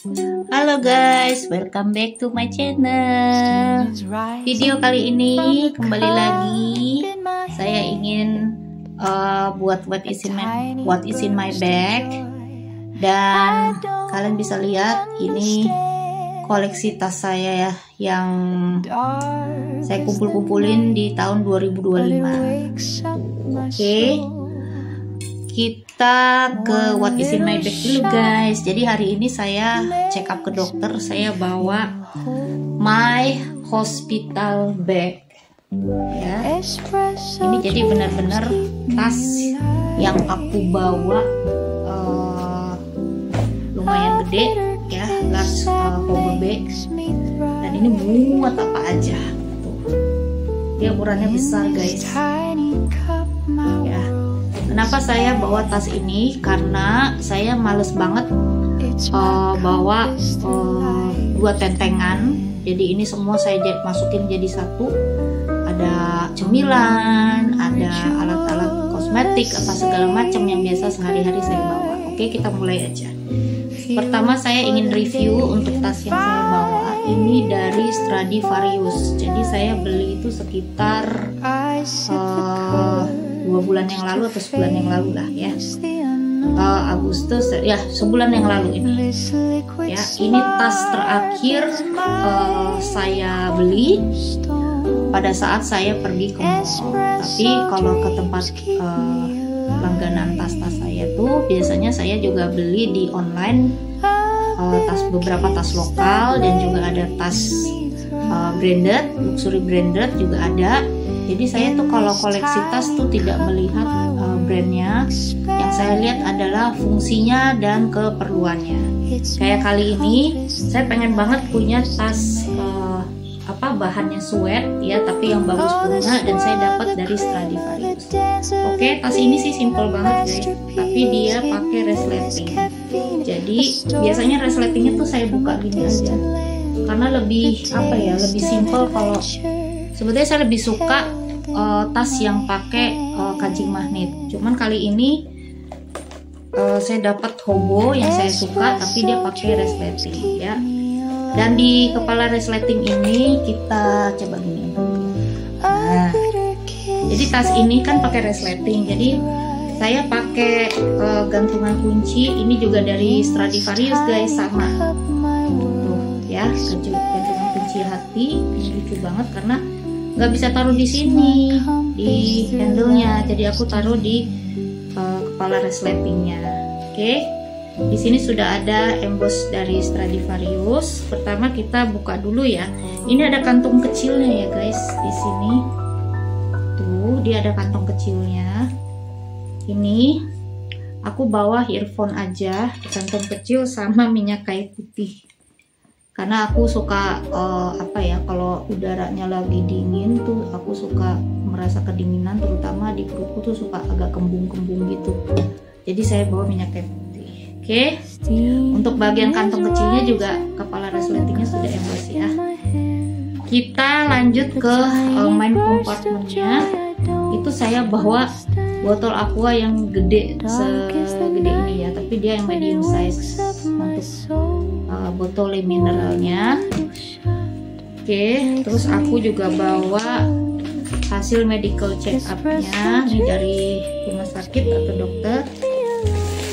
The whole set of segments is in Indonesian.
Halo guys, welcome back to my channel. Video kali ini kembali lagi saya ingin buat what is in my bag. Dan kalian bisa lihat ini koleksi tas saya ya, yang saya kumpulin di tahun 2025. Oke. Kita ke what is in my bag dulu guys. Jadi hari ini saya check up ke dokter. Saya bawa my hospital bag ya. Ini jadi benar-benar tas yang aku bawa lumayan gede ya, large hobo bag. Dan ini muat apa aja tuh. Dia ukurannya besar guys ya. Kenapa saya bawa tas ini? Karena saya males banget bawa dua tentengan. Jadi ini semua saya masukin jadi satu. Ada cemilan, ada alat-alat kosmetik, apa segala macam yang biasa sehari-hari saya bawa. Oke, kita mulai aja. Pertama saya ingin review untuk tas yang saya bawa. Ini dari Stradivarius. Jadi saya beli itu sekitar 2 bulan yang lalu atau sebulan yang lalu lah ya, Agustus ya, sebulan yang lalu ini ya. Ini tas terakhir saya beli pada saat saya pergi ke mall. Tapi kalau ke tempat langganan tas-tas saya tuh biasanya saya juga beli di online, beberapa tas lokal dan juga ada tas branded, luxury branded juga ada. Jadi saya tuh kalau koleksi tas tuh tidak melihat brandnya, yang saya lihat adalah fungsinya dan keperluannya. Kayak kali ini saya pengen banget punya tas bahannya suede ya, tapi yang bagus punya, dan saya dapat dari Stradivarius. Oke, tas ini sih simple banget guys, tapi dia pakai resleting. Jadi biasanya resletingnya tuh saya buka gini aja, karena lebih lebih simple. Kalau sebetulnya saya lebih suka tas yang pakai kancing magnet. Cuman kali ini saya dapat hobo yang saya suka, tapi dia pakai resleting ya. Dan di kepala resleting ini kita coba gini. Nah, jadi tas ini kan pakai resleting. Jadi saya pakai gantungan kunci. Ini juga dari Stradivarius guys, sama. Tuh ya, gantungan kunci hati. Ini lucu banget karena nggak bisa taruh di sini di handle-nya. Jadi aku taruh di kepala resletingnya. Oke. Di sini sudah ada emboss dari Stradivarius. Pertama kita buka dulu ya. Ini ada kantung kecilnya ya guys di sini. Tuh, dia ada kantong kecilnya. Ini aku bawa earphone aja, kantong kecil sama minyak kayu putih. Karena aku suka kalau udaranya lagi dingin tuh aku suka merasa kedinginan, terutama di perutku tuh suka agak kembung-kembung gitu. Jadi saya bawa minyak kayu putih. Oke, untuk bagian kantong kecilnya juga kepala resletingnya sudah emboss ya. Kita lanjut ke main compartmentnya. Itu saya bawa botol aqua yang gede, segede ini ya, tapi dia yang medium size untuk botol mineralnya. Oke, terus aku juga bawa hasil medical check up-nya ini dari rumah sakit atau dokter.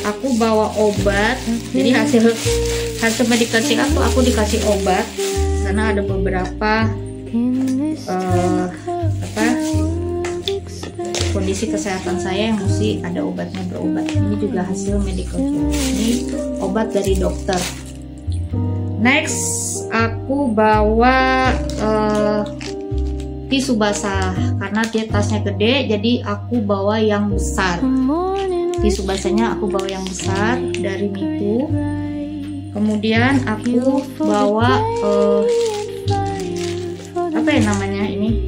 Aku bawa obat, jadi hasil medical check up aku dikasih obat karena ada beberapa kondisi kesehatan saya yang mesti ada obatnya, berobat. Ini juga hasil medical check up. Ini obat dari dokter. Next, aku bawa tisu basah karena dia tasnya gede, jadi aku bawa yang besar. Tisu basahnya aku bawa yang besar dari Miku. Kemudian aku bawa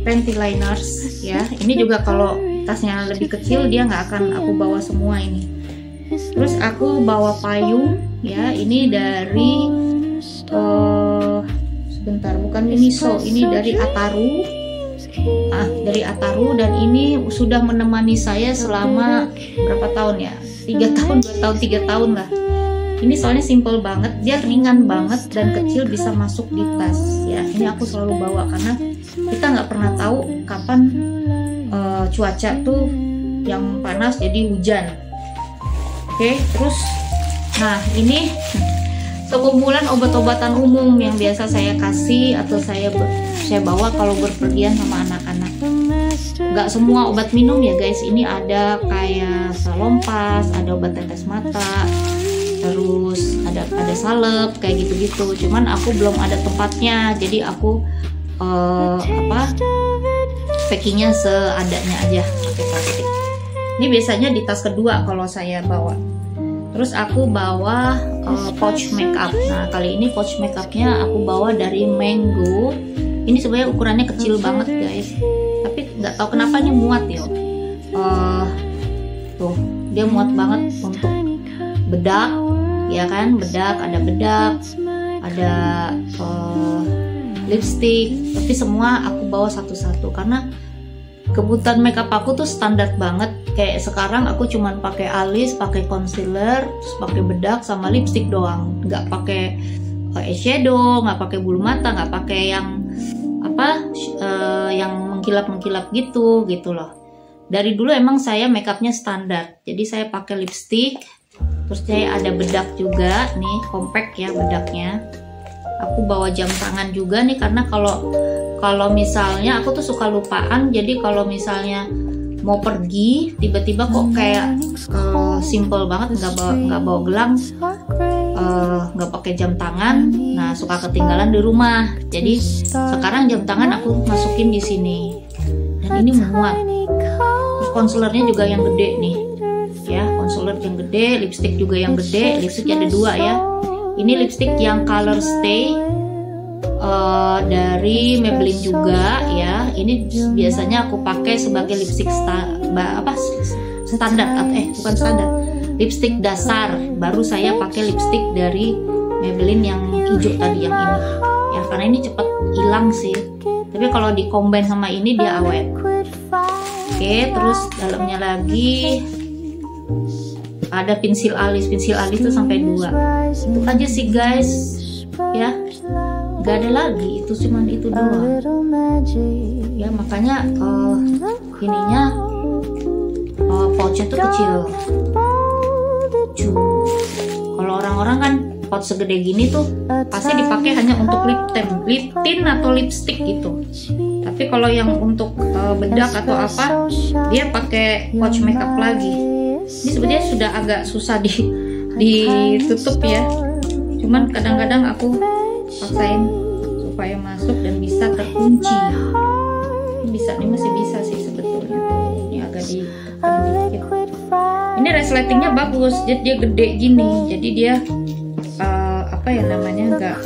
panty liners ya. Ini juga kalau tasnya lebih kecil dia nggak akan aku bawa semua ini. Terus aku bawa payung ya. Ini dari bukan Miniso, ini dari Ataru. Dari Ataru, dan ini sudah menemani saya selama berapa tahun ya, 3 tahun, 2 tahun, 3 tahun lah Ini soalnya simple banget, dia ringan banget dan kecil, bisa masuk di tas ya. Ini aku selalu bawa karena kita nggak pernah tahu kapan cuaca tuh yang panas jadi hujan. Oke, terus nah ini sekumpulan obat-obatan umum yang biasa saya kasih atau saya bawa kalau berpergian sama anak-anak. Nggak semua obat minum ya guys, ini ada kayak salompas, ada obat tetes mata, terus ada salep kayak gitu-gitu. Cuman aku belum ada tempatnya, jadi aku packingnya seadanya aja pakai plastik. Ini biasanya di tas kedua kalau saya bawa. Terus aku bawa pouch makeup. Nah kali ini pouch makeupnya aku bawa dari Mango. Ini sebenarnya ukurannya kecil banget guys, tapi nggak tahu kenapa ini muat ya. Tuh dia muat banget untuk bedak, ya kan, bedak, ada lipstick, tapi semua aku bawa satu-satu karena kebutuhan makeup aku tuh standar banget. Kayak sekarang aku cuman pakai alis, pakai concealer, terus pakai bedak sama lipstick doang, nggak pakai eyeshadow, nggak pakai bulu mata, nggak pakai yang yang mengkilap gitu loh. Dari dulu emang saya makeupnya standar, jadi saya pakai lipstick, terus saya ada bedak juga nih, compact ya bedaknya. Aku bawa jam tangan juga nih karena kalau misalnya aku tuh suka lupaan, jadi kalau misalnya mau pergi tiba-tiba kok kayak simple banget, nggak bawa gelang, nggak pakai jam tangan, nah suka ketinggalan di rumah. Jadi sekarang jam tangan aku masukin di sini dan ini muat. Terus concealernya juga yang gede nih ya, concealer yang gede, lipstick juga yang gede. Lipstick ada 2 ya. Ini lipstick yang Color Stay dari Maybelline juga ya. Ini biasanya aku pakai sebagai lipstick standar, bukan standar, lipstick dasar. Baru saya pakai lipstick dari Maybelline yang hijau tadi, yang ini ya, karena ini cepet hilang sih, tapi kalau di combine sama ini dia awet. Oke, terus dalamnya lagi ada pensil alis tuh sampai 2. Itu aja sih guys ya, gak ada lagi, itu cuman itu doang ya. Makanya ininya pouchnya tuh kecil. Kalau orang-orang kan pouch segede gini tuh pasti dipakai hanya untuk lip tint atau lipstick gitu. Tapi kalau yang untuk bedak atau apa, dia pakai pouch makeup lagi. Ini sebenarnya sudah agak susah ditutup ya, cuman kadang-kadang aku paksain supaya masuk dan bisa terkunci. Ini masih bisa sih sebetulnya. Ini agak ditekan dikit. Ini resletingnya bagus, dia gede gini, jadi dia enggak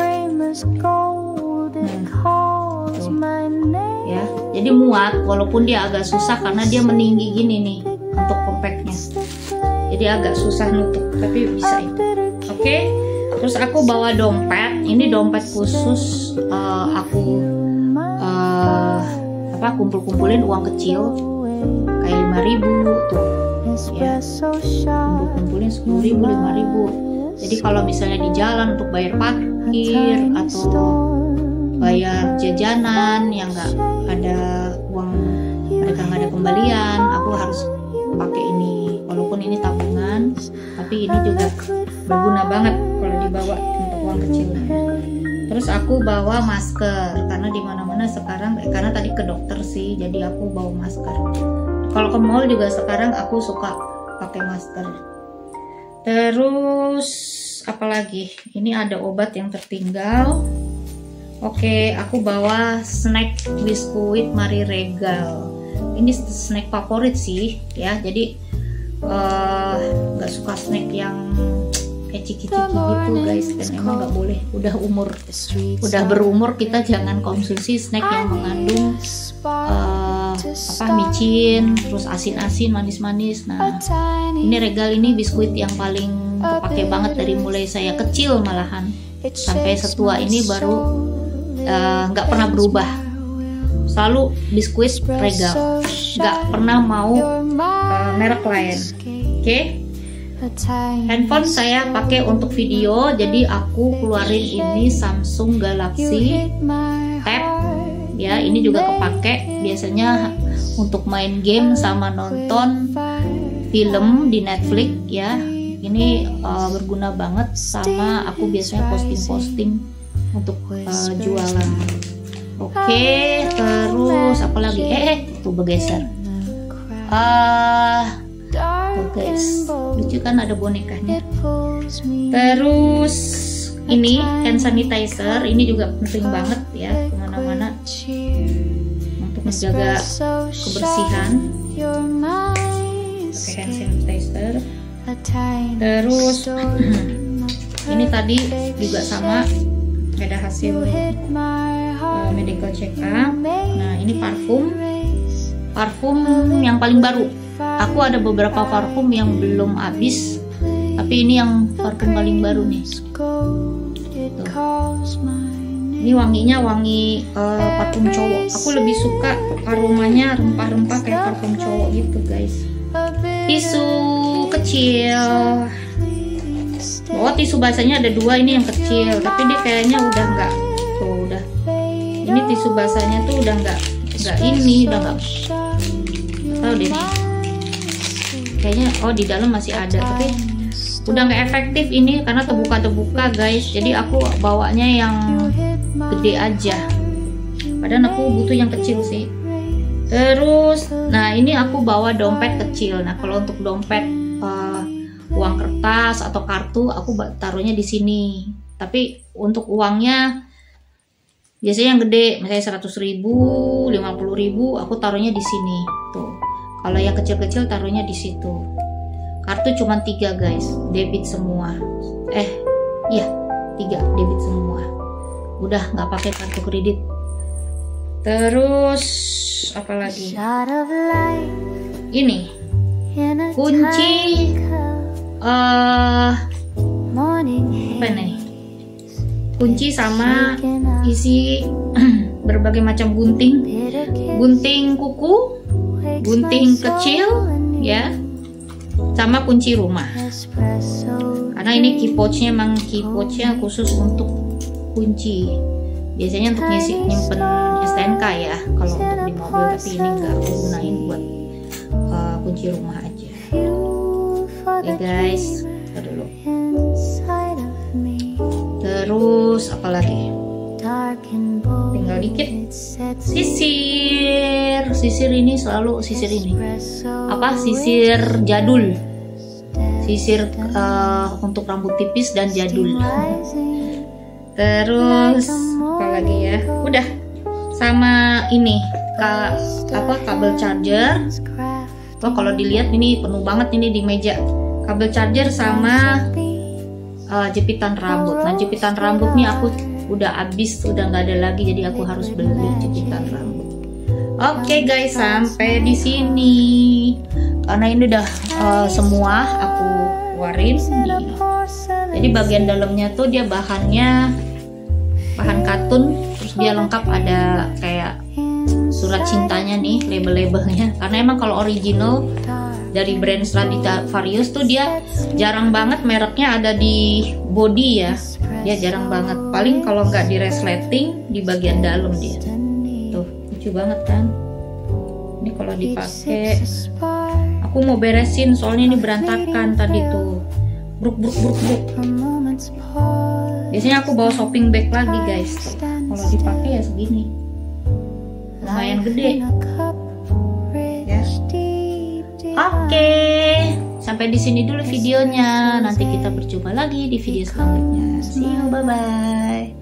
ya, jadi muat walaupun dia agak susah karena dia meninggi gini nih untuk compactnya, jadi agak susah nutup, tapi bisa itu. Oke. Terus aku bawa dompet. Ini dompet khusus aku kumpul-kumpulin uang kecil kayak 5.000 tuh ya, kumpulin 10.000, 5.000. Jadi kalau misalnya di jalan untuk bayar parkir atau bayar jajanan yang nggak ada uang, mereka nggak ada kembalian, aku harus pakai ini. Walaupun ini tabungan, tapi ini juga berguna banget kalau dibawa untuk uang kecilnya. Terus aku bawa masker karena di mana-mana sekarang, karena tadi ke dokter sih, jadi aku bawa masker. Kalau ke mall juga sekarang aku suka pakai masker. Terus apalagi? Ini ada obat yang tertinggal. Oke, aku bawa snack biskuit Marie Regal. Ini snack favorit sih ya. Jadi nggak suka snack yang kayak ciki-ciki gitu guys, dan emang nggak boleh. Udah berumur kita jangan konsumsi snack yang mengandung micin, terus asin-asin, manis-manis. Nah, ini Regal ini biskuit yang paling kepake banget dari mulai saya kecil malahan sampai setua ini baru nggak pernah berubah. Selalu biskuit Regal, nggak pernah mau merek lain. Oke. Handphone saya pakai untuk video, jadi aku keluarin ini Samsung Galaxy Tab ya. Ini juga kepake biasanya untuk main game sama nonton film di Netflix ya. Ini berguna banget, sama aku biasanya posting-posting untuk jualan. Oke, terus apa lagi? Tuh bergeser. Tuh guys, lucu kan, ada bonekanya. Terus ini hand sanitizer, ini juga penting banget ya kemana-mana untuk menjaga kebersihan. Pakai hand sanitizer. Terus ini tadi juga sama, ada hasil medical check up. Nah ini parfum yang paling baru. Aku ada beberapa parfum yang belum habis, tapi ini yang parfum paling baru nih. Tuh. Ini wanginya wangi parfum cowok. Aku lebih suka aromanya rempah-rempah kayak parfum cowok gitu guys. Tisu kecil. Tisu basahnya ada 2, ini yang kecil, tapi dia kayaknya udah enggak. Tuh udah. Ini tisu basahnya tuh udah enggak ini, udah enggak. Tahu deh nih. Kayaknya di dalam masih ada, tapi udah nggak efektif ini karena terbuka guys. Jadi aku bawanya yang gede aja, padahal aku butuh yang kecil sih. Terus nah ini aku bawa dompet kecil. Nah kalau untuk dompet uang kertas atau kartu aku taruhnya di sini, tapi untuk uangnya biasanya yang gede, misalnya 100.000, 50.000, aku taruhnya di sini tuh. Kalau yang kecil-kecil taruhnya di situ. Kartu cuma 3 guys, debit semua. Iya 3 debit semua. Udah nggak pakai kartu kredit. Terus apa lagi? Ini kunci apa nih? Kunci sama isi berbagai macam gunting kuku, gunting kecil ya, sama kunci rumah. Karena ini key pouch-nya memang key pouch-nya khusus untuk kunci. Biasanya untuk nyimpen STNK ya kalau untuk di mobil, tapi ini enggak, aku gunain buat kunci rumah aja. Oke guys, kita dulu. Terus apa lagi? Tinggal dikit. Sisir ini selalu sisir ini apa, sisir jadul, sisir untuk rambut tipis dan jadul. Terus apa lagi ya, udah. Sama ini kabel charger. Kalau dilihat ini penuh banget ini di meja, kabel charger sama jepitan rambut. Nah jepitan rambut nih aku udah habis, udah nggak ada lagi, jadi aku harus beli jepitan rambut. Oke guys, sampai di sini karena ini udah semua aku keluarin. Jadi bagian dalamnya tuh dia bahan katun, terus dia lengkap ada kayak surat cintanya nih, label-labelnya. Karena emang kalau original dari brand Stradivarius tuh dia jarang banget mereknya ada di body ya. Dia jarang banget, paling kalau nggak di resleting di bagian dalam dia. Tuh lucu banget kan. Ini kalau dipakai, aku mau beresin soalnya ini berantakan tadi tuh, bruk. Biasanya aku bawa shopping bag lagi guys. Kalau dipakai ya segini, lumayan gede ya. Oke, sampai di sini dulu videonya. Nanti kita berjumpa lagi di video selanjutnya. See you, bye bye.